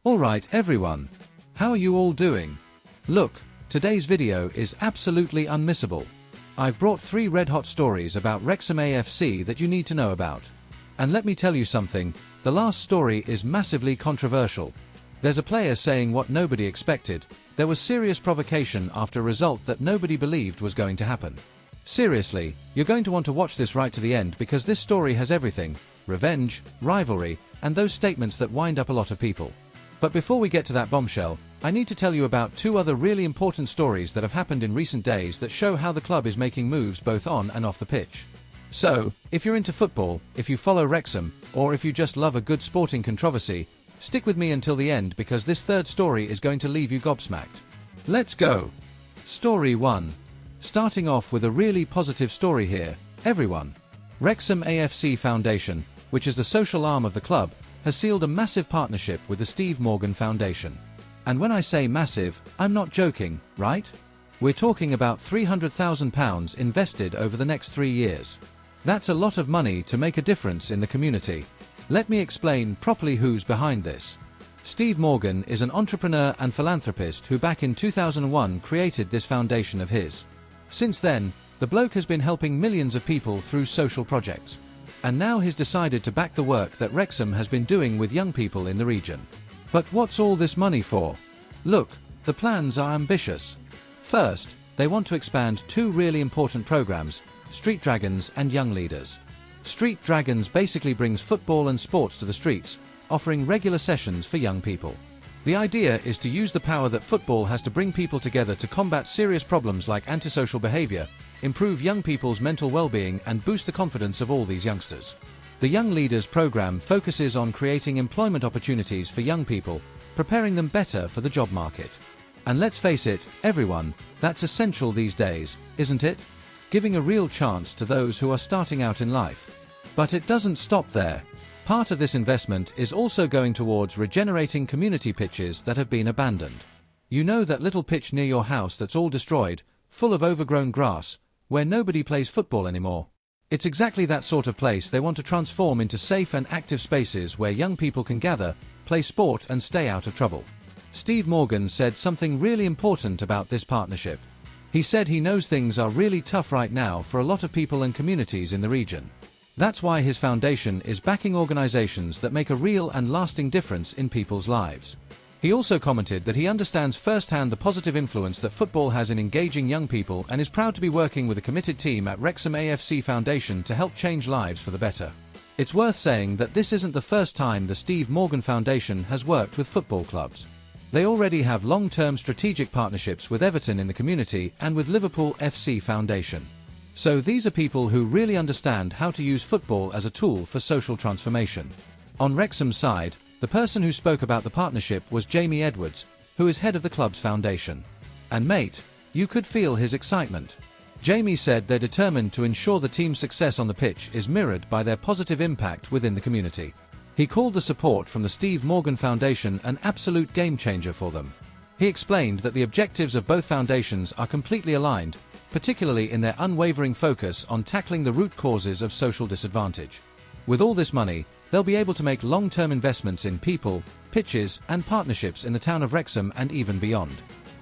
Alright everyone, how are you all doing? Look, today's video is absolutely unmissable. I've brought 3 red-hot stories about Wrexham AFC that you need to know about. And let me tell you something, the last story is massively controversial. There's a player saying what nobody expected, there was serious provocation after a result that nobody believed was going to happen. Seriously, you're going to want to watch this right to the end because this story has everything: revenge, rivalry, and those statements that wind up a lot of people. But before we get to that bombshell, I need to tell you about 2 other really important stories that have happened in recent days that show how the club is making moves both on and off the pitch. So, if you're into football, if you follow Wrexham, or if you just love a good sporting controversy, stick with me until the end because this 3rd story is going to leave you gobsmacked. Let's go! Story 1. Starting off with a really positive story here, everyone. Wrexham AFC Foundation, which is the social arm of the club, has sealed a massive partnership with the Steve Morgan Foundation. And when I say massive, I'm not joking, right? We're talking about £300,000 invested over the next 3 years. That's a lot of money to make a difference in the community. Let me explain properly who's behind this. Steve Morgan is an entrepreneur and philanthropist who back in 2001 created this foundation of his. Since then, the bloke has been helping millions of people through social projects. And now he's decided to back the work that Wrexham has been doing with young people in the region. But what's all this money for? Look, the plans are ambitious. First, they want to expand 2 really important programs, Street Dragons and Young Leaders. Street Dragons basically brings football and sports to the streets, offering regular sessions for young people. The idea is to use the power that football has to bring people together to combat serious problems like antisocial behavior, improve young people's mental well-being and boost the confidence of all these youngsters. The Young Leaders program focuses on creating employment opportunities for young people, preparing them better for the job market. And let's face it, everyone, that's essential these days, isn't it? Giving a real chance to those who are starting out in life. But it doesn't stop there. Part of this investment is also going towards regenerating community pitches that have been abandoned. You know that little pitch near your house that's all destroyed, full of overgrown grass, where nobody plays football anymore? It's exactly that sort of place they want to transform into safe and active spaces where young people can gather, play sport and stay out of trouble. Steve Morgan said something really important about this partnership. He said he knows things are really tough right now for a lot of people and communities in the region. That's why his foundation is backing organizations that make a real and lasting difference in people's lives. He also commented that he understands firsthand the positive influence that football has in engaging young people and is proud to be working with a committed team at Wrexham AFC Foundation to help change lives for the better. It's worth saying that this isn't the first time the Steve Morgan Foundation has worked with football clubs. They already have long-term strategic partnerships with Everton in the community and with Liverpool FC Foundation. So these are people who really understand how to use football as a tool for social transformation. On Wrexham's side, the person who spoke about the partnership was Jamie Edwards, who is head of the club's foundation. And mate, you could feel his excitement. Jamie said they're determined to ensure the team's success on the pitch is mirrored by their positive impact within the community. He called the support from the Steve Morgan Foundation an absolute game changer for them. He explained that the objectives of both foundations are completely aligned, particularly in their unwavering focus on tackling the root causes of social disadvantage. With all this money, they'll be able to make long-term investments in people, pitches, and partnerships in the town of Wrexham and even beyond.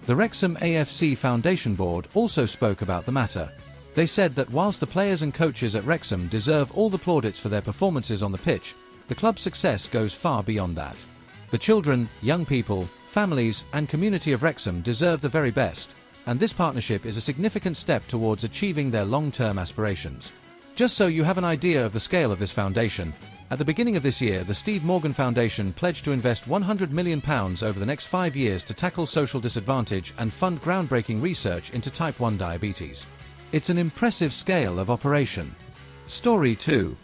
The Wrexham AFC Foundation Board also spoke about the matter. They said that whilst the players and coaches at Wrexham deserve all the plaudits for their performances on the pitch, the club's success goes far beyond that. The children, young people, families, and community of Wrexham deserve the very best, and this partnership is a significant step towards achieving their long-term aspirations. Just so you have an idea of the scale of this foundation, at the beginning of this year the Steve Morgan Foundation pledged to invest £100 million over the next 5 years to tackle social disadvantage and fund groundbreaking research into type 1 diabetes. It's an impressive scale of operation. Story 2.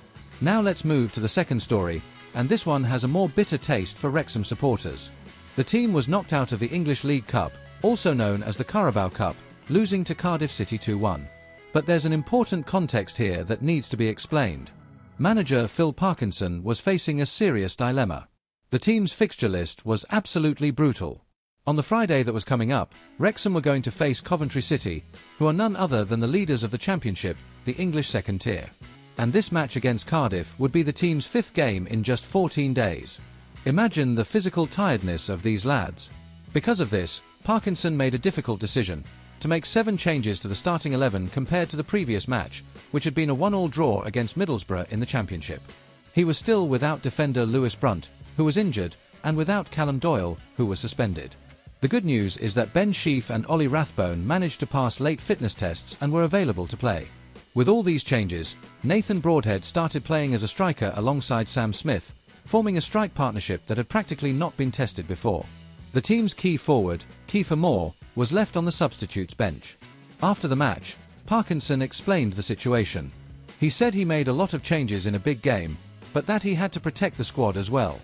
Now let's move to the second story, and this one has a more bitter taste for Wrexham supporters. The team was knocked out of the English League Cup, also known as the Carabao Cup, losing to Cardiff City 2-1. But there's an important context here that needs to be explained. Manager Phil Parkinson was facing a serious dilemma. The team's fixture list was absolutely brutal. On the Friday that was coming up, Wrexham were going to face Coventry City, who are none other than the leaders of the Championship, the English second tier. And this match against Cardiff would be the team's 5th game in just 14 days. Imagine the physical tiredness of these lads. Because of this, Parkinson made a difficult decision to make 7 changes to the starting 11 compared to the previous match, which had been a 1-1 draw against Middlesbrough in the Championship. He was still without defender Lewis Brunt, who was injured, and without Callum Doyle, who was suspended. The good news is that Ben Sheaf and Ollie Rathbone managed to pass late fitness tests and were available to play. With all these changes, Nathan Broadhead started playing as a striker alongside Sam Smith, forming a strike partnership that had practically not been tested before. The team's key forward, Kiefer Moore, was left on the substitutes bench. After the match, Parkinson explained the situation. He said he made a lot of changes in a big game, but that he had to protect the squad as well.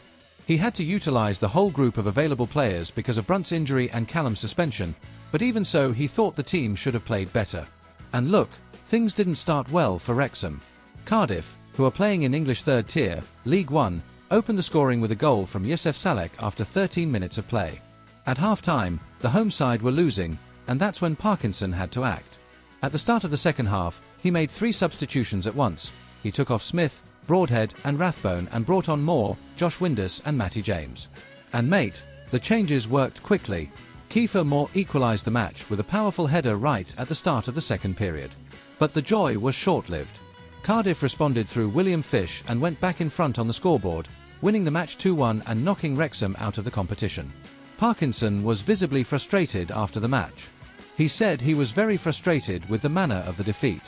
He had to utilise the whole group of available players because of Brunt's injury and Callum's suspension, but even so he thought the team should have played better. And look, things didn't start well for Wrexham. Cardiff, who are playing in English third tier, League One, opened the scoring with a goal from Youssef Salek after 13 minutes of play. At half-time, the home side were losing, and that's when Parkinson had to act. At the start of the second half, he made 3 substitutions at once. He took off Smith, Broadhead and Rathbone and brought on Moore, Josh Windus and Matty James. And mate, the changes worked quickly. Kiefer Moore equalised the match with a powerful header right at the start of the second period. But the joy was short-lived. Cardiff responded through William Fish and went back in front on the scoreboard, winning the match 2-1 and knocking Wrexham out of the competition. Parkinson was visibly frustrated after the match. He said he was very frustrated with the manner of the defeat.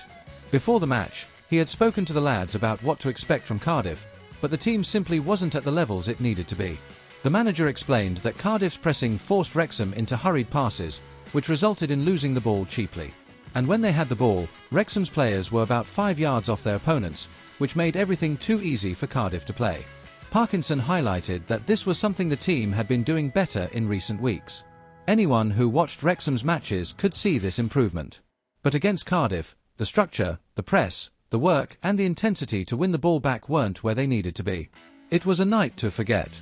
Before the match, he had spoken to the lads about what to expect from Cardiff, but the team simply wasn't at the levels it needed to be. The manager explained that Cardiff's pressing forced Wrexham into hurried passes, which resulted in losing the ball cheaply. And when they had the ball, Wrexham's players were about 5 yards off their opponents, which made everything too easy for Cardiff to play. Parkinson highlighted that this was something the team had been doing better in recent weeks. Anyone who watched Wrexham's matches could see this improvement. But against Cardiff, the structure, the press, the work and the intensity to win the ball back weren't where they needed to be. It was a night to forget.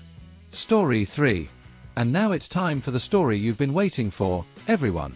Story 3. And now it's time for the story you've been waiting for, everyone.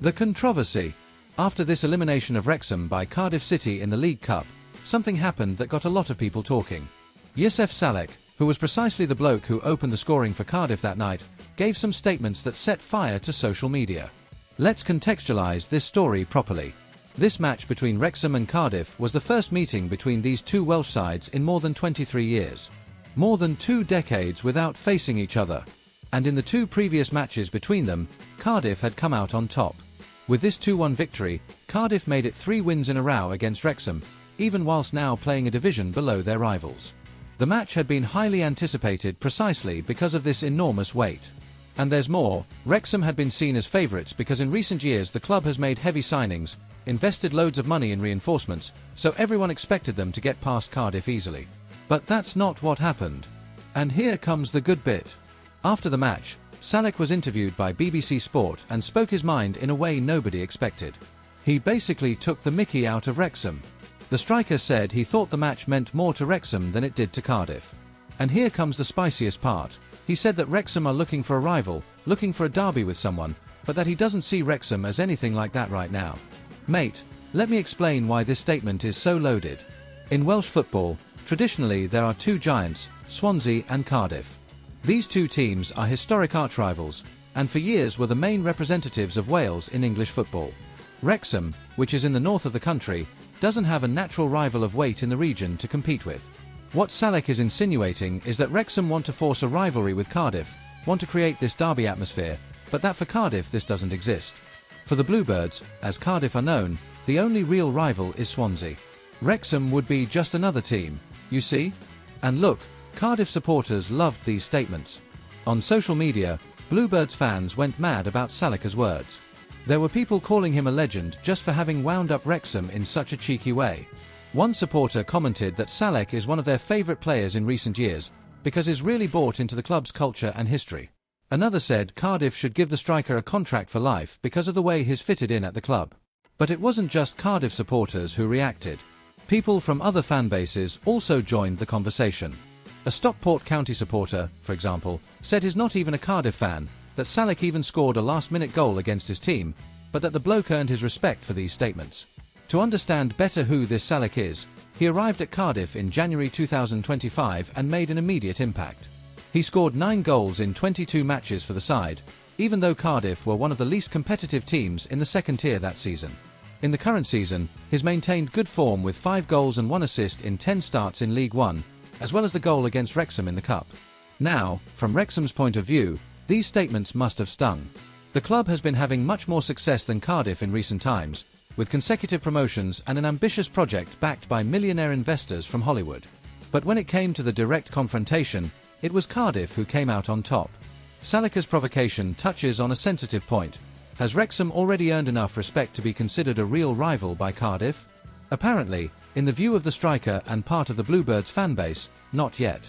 The controversy. After this elimination of Wrexham by Cardiff City in the League Cup, something happened that got a lot of people talking. Youssef Salek, who was precisely the bloke who opened the scoring for Cardiff that night, gave some statements that set fire to social media. Let's contextualise this story properly. This match between Wrexham and Cardiff was the first meeting between these two Welsh sides in more than 23 years. More than 2 decades without facing each other. And in the 2 previous matches between them, Cardiff had come out on top. With this 2-1 victory, Cardiff made it 3 wins in a row against Wrexham, even whilst now playing a division below their rivals. The match had been highly anticipated precisely because of this enormous weight. And there's more, Wrexham had been seen as favourites because in recent years the club has made heavy signings, invested loads of money in reinforcements, so everyone expected them to get past Cardiff easily. But that's not what happened. And here comes the good bit. After the match, Salek was interviewed by BBC Sport and spoke his mind in a way nobody expected. He basically took the mickey out of Wrexham. The striker said he thought the match meant more to Wrexham than it did to Cardiff. And here comes the spiciest part. He said that Wrexham are looking for a rival, looking for a derby with someone, but that he doesn't see Wrexham as anything like that right now. Mate, let me explain why this statement is so loaded. In Welsh football, traditionally there are 2 giants, Swansea and Cardiff. These 2 teams are historic archrivals, and for years were the main representatives of Wales in English football. Wrexham, which is in the north of the country, doesn't have a natural rival of weight in the region to compete with. What Salek is insinuating is that Wrexham want to force a rivalry with Cardiff, want to create this derby atmosphere, but that for Cardiff this doesn't exist. For the Bluebirds, as Cardiff are known, the only real rival is Swansea. Wrexham would be just another team, you see? And look, Cardiff supporters loved these statements. On social media, Bluebirds fans went mad about Salek's words. There were people calling him a legend just for having wound up Wrexham in such a cheeky way. One supporter commented that Salek is one of their favourite players in recent years, because he's really bought into the club's culture and history. Another said Cardiff should give the striker a contract for life because of the way he's fitted in at the club. But it wasn't just Cardiff supporters who reacted. People from other fan bases also joined the conversation. A Stockport County supporter, for example, said he's not even a Cardiff fan, that Salek even scored a last-minute goal against his team, but that the bloke earned his respect for these statements. To understand better who this Salek is, he arrived at Cardiff in January 2025 and made an immediate impact. He scored 9 goals in 22 matches for the side, even though Cardiff were one of the least competitive teams in the second tier that season. In the current season, he's maintained good form with 5 goals and 1 assist in 10 starts in League One, as well as the goal against Wrexham in the Cup. Now, from Wrexham's point of view, these statements must have stung. The club has been having much more success than Cardiff in recent times, with consecutive promotions and an ambitious project backed by millionaire investors from Hollywood. But when it came to the direct confrontation, it was Cardiff who came out on top. Salika's provocation touches on a sensitive point. Has Wrexham already earned enough respect to be considered a real rival by Cardiff? Apparently, in the view of the striker and part of the Bluebirds fanbase, not yet.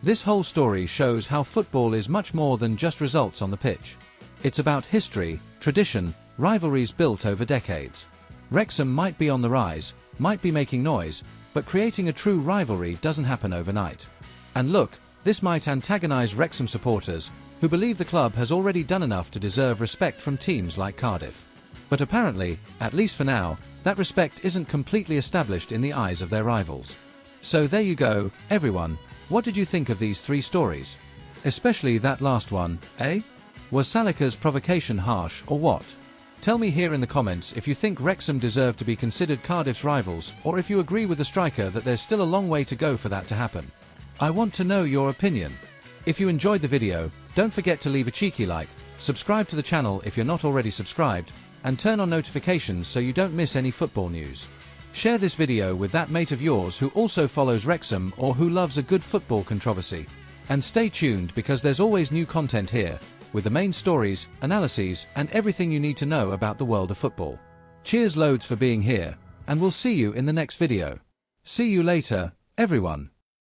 This whole story shows how football is much more than just results on the pitch. It's about history, tradition, rivalries built over decades. Wrexham might be on the rise, might be making noise, but creating a true rivalry doesn't happen overnight. And look, this might antagonize Wrexham supporters, who believe the club has already done enough to deserve respect from teams like Cardiff. But apparently, at least for now, that respect isn't completely established in the eyes of their rivals. So there you go, everyone. What did you think of these 3 stories? Especially that last one, eh? Was Salika's provocation harsh or what? Tell me here in the comments if you think Wrexham deserve to be considered Cardiff's rivals, or if you agree with the striker that there's still a long way to go for that to happen. I want to know your opinion. If you enjoyed the video, don't forget to leave a cheeky like, subscribe to the channel if you're not already subscribed, and turn on notifications so you don't miss any football news. Share this video with that mate of yours who also follows Wrexham or who loves a good football controversy. And stay tuned because there's always new content here, with the main stories, analyses, and everything you need to know about the world of football. Cheers loads for being here, and we'll see you in the next video. See you later, everyone.